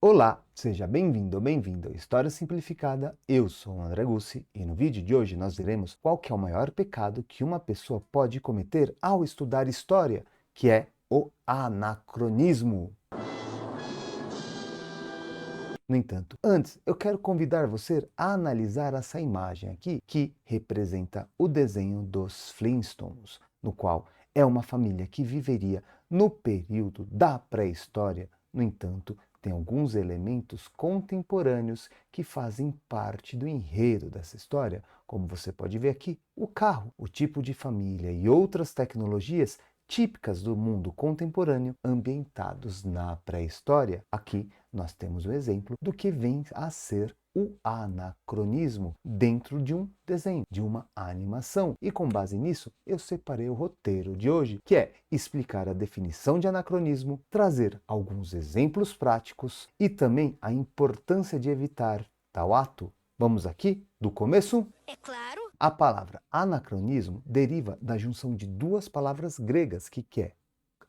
Olá, seja bem-vindo ou bem-vinda ao História Simplificada. Eu sou o André Gussi e no vídeo de hoje nós veremos qual que é o maior pecado que uma pessoa pode cometer ao estudar história, que é o anacronismo. No entanto, antes eu quero convidar você a analisar essa imagem aqui que representa o desenho dos Flintstones, no qual é uma família que viveria no período da pré-história. No entanto, tem alguns elementos contemporâneos que fazem parte do enredo dessa história, como você pode ver aqui, o carro, o tipo de família e outras tecnologias típicas do mundo contemporâneo ambientados na pré-história. Aqui nós temos o exemplo do que vem a ser o anacronismo dentro de um desenho, de uma animação. E com base nisso, eu separei o roteiro de hoje, que é explicar a definição de anacronismo, trazer alguns exemplos práticos e também a importância de evitar tal ato. Vamos aqui do começo? É claro. A palavra anacronismo deriva da junção de duas palavras gregas, que é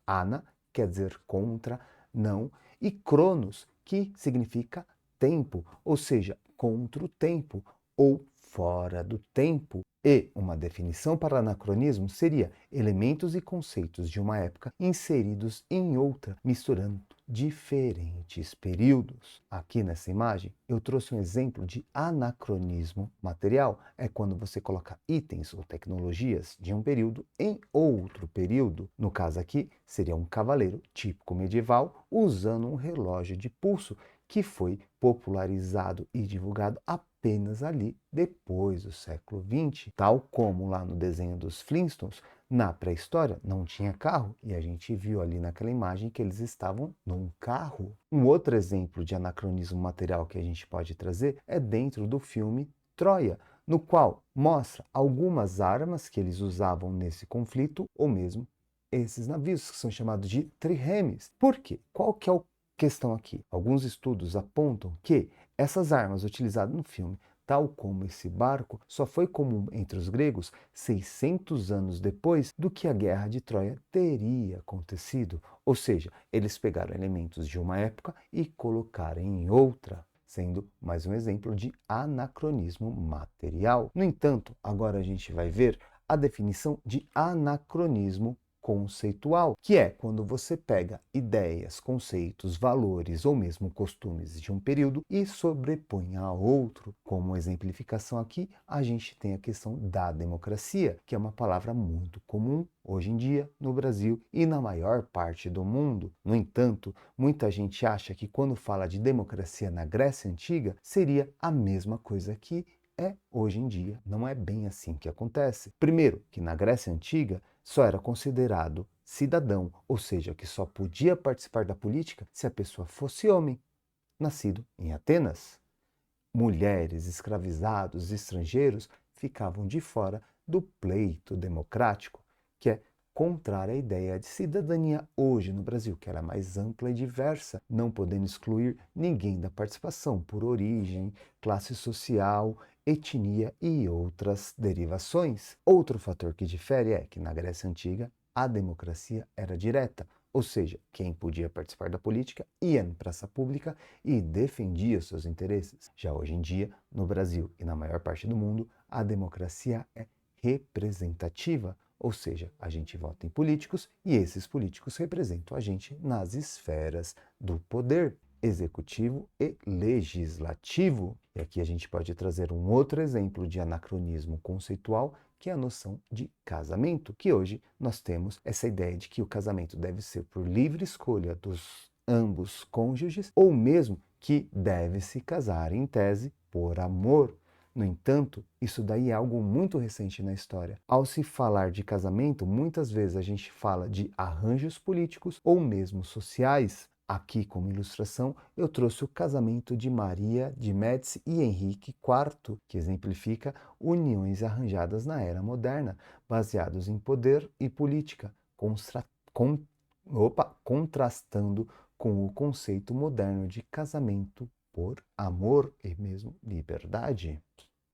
ana, quer dizer contra, não, e cronos, que significa tempo, ou seja, contra o tempo ou fora do tempo. E uma definição para anacronismo seria elementos e conceitos de uma época inseridos em outra, misturando diferentes períodos. Aqui nessa imagem eu trouxe um exemplo de anacronismo material. É quando você coloca itens ou tecnologias de um período em outro período. No caso aqui seria um cavaleiro típico medieval usando um relógio de pulso que foi popularizado e divulgado apenas ali depois do século XX. Tal como lá no desenho dos Flintstones, na pré-história não tinha carro e a gente viu ali naquela imagem que eles estavam num carro. Um outro exemplo de anacronismo material que a gente pode trazer é dentro do filme Troia, no qual mostra algumas armas que eles usavam nesse conflito, ou mesmo esses navios que são chamados de triremes. Por quê? Qual que é a questão aqui? Alguns estudos apontam que essas armas utilizadas no filme, tal como esse barco, só foi comum entre os gregos 600 anos depois do que a Guerra de Troia teria acontecido. Ou seja, eles pegaram elementos de uma época e colocaram em outra, sendo mais um exemplo de anacronismo material. No entanto, agora a gente vai ver a definição de anacronismo conceitual, que é quando você pega ideias, conceitos, valores ou mesmo costumes de um período e sobrepõe a outro. Como exemplificação aqui, a gente tem a questão da democracia, que é uma palavra muito comum hoje em dia no Brasil e na maior parte do mundo. No entanto, muita gente acha que quando fala de democracia na Grécia Antiga, seria a mesma coisa que hoje em dia. Não é bem assim que acontece. Primeiro, que na Grécia Antiga só era considerado cidadão, ou seja, que só podia participar da política se a pessoa fosse homem, nascido em Atenas. Mulheres, escravizados, estrangeiros ficavam de fora do pleito democrático, que é contrária à ideia de cidadania hoje no Brasil, que era mais ampla e diversa, não podendo excluir ninguém da participação por origem, classe social, etnia e outras derivações. Outro fator que difere é que na Grécia Antiga a democracia era direta, ou seja, quem podia participar da política ia na praça pública e defendia seus interesses. Já hoje em dia, no Brasil e na maior parte do mundo, a democracia é representativa, ou seja, a gente vota em políticos e esses políticos representam a gente nas esferas do poder executivo e legislativo. E aqui a gente pode trazer um outro exemplo de anacronismo conceitual, que é a noção de casamento, que hoje nós temos essa ideia de que o casamento deve ser por livre escolha dos ambos cônjuges, ou mesmo que deve se casar em tese por amor. No entanto, isso daí é algo muito recente na história. Ao se falar de casamento, muitas vezes a gente fala de arranjos políticos ou mesmo sociais. Aqui, como ilustração, eu trouxe o casamento de Maria de Médici e Henrique IV, que exemplifica uniões arranjadas na era moderna, baseados em poder e política, contrastando com o conceito moderno de casamento por amor e mesmo liberdade.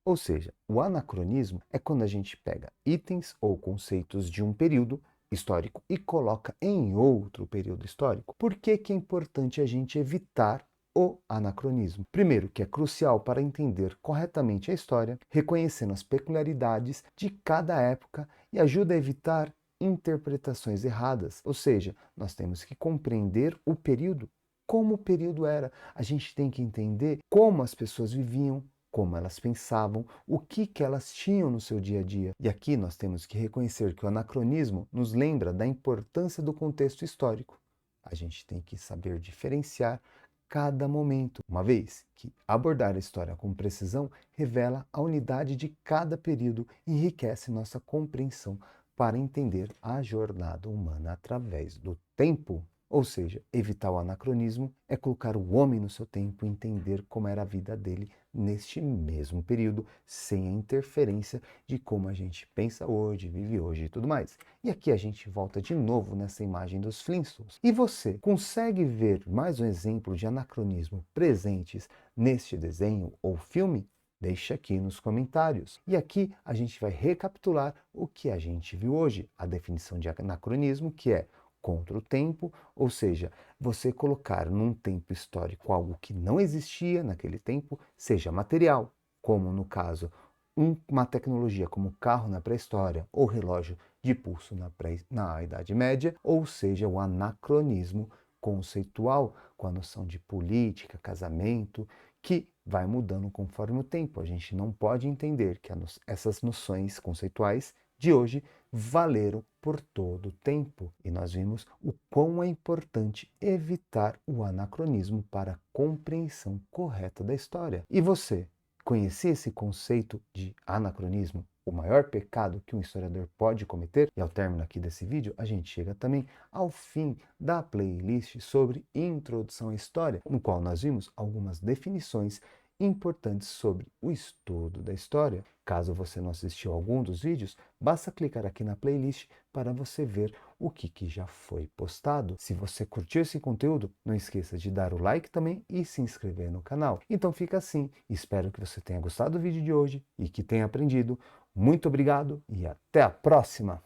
Ou seja, o anacronismo é quando a gente pega itens ou conceitos de um período histórico e coloca em outro período histórico. Por que que é importante a gente evitar o anacronismo? Primeiro, que é crucial para entender corretamente a história, reconhecendo as peculiaridades de cada época e ajuda a evitar interpretações erradas. Ou seja, nós temos que compreender o período, como o período era. A gente tem que entender como as pessoas viviam, como elas pensavam, o que elas tinham no seu dia a dia. E aqui nós temos que reconhecer que o anacronismo nos lembra da importância do contexto histórico. A gente tem que saber diferenciar cada momento, uma vez que abordar a história com precisão revela a unidade de cada período e enriquece nossa compreensão para entender a jornada humana através do tempo. Ou seja, evitar o anacronismo é colocar o homem no seu tempo e entender como era a vida dele neste mesmo período, sem a interferência de como a gente pensa hoje, vive hoje e tudo mais. E aqui a gente volta de novo nessa imagem dos Flintstones. E você consegue ver mais um exemplo de anacronismo presentes neste desenho ou filme? Deixa aqui nos comentários. E aqui a gente vai recapitular o que a gente viu hoje, a definição de anacronismo, que é contra o tempo, ou seja, você colocar num tempo histórico algo que não existia naquele tempo, seja material, como no caso uma tecnologia como o carro na pré-história ou relógio de pulso na Idade Média, ou seja, o anacronismo conceitual com a noção de política, casamento, que vai mudando conforme o tempo. A gente não pode entender que essas noções conceituais de hoje valeram por todo o tempo. E nós vimos o quão é importante evitar o anacronismo para a compreensão correta da história. E você, conhecia esse conceito de anacronismo? O maior pecado que um historiador pode cometer? E ao término aqui desse vídeo, a gente chega também ao fim da playlist sobre Introdução à História, no qual nós vimos algumas definições importantes sobre o estudo da história. Caso você não assistiu a algum dos vídeos, basta clicar aqui na playlist para você ver o que já foi postado. Se você curtiu esse conteúdo, não esqueça de dar o like também e se inscrever no canal. Então fica assim, espero que você tenha gostado do vídeo de hoje e que tenha aprendido. Muito obrigado e até a próxima!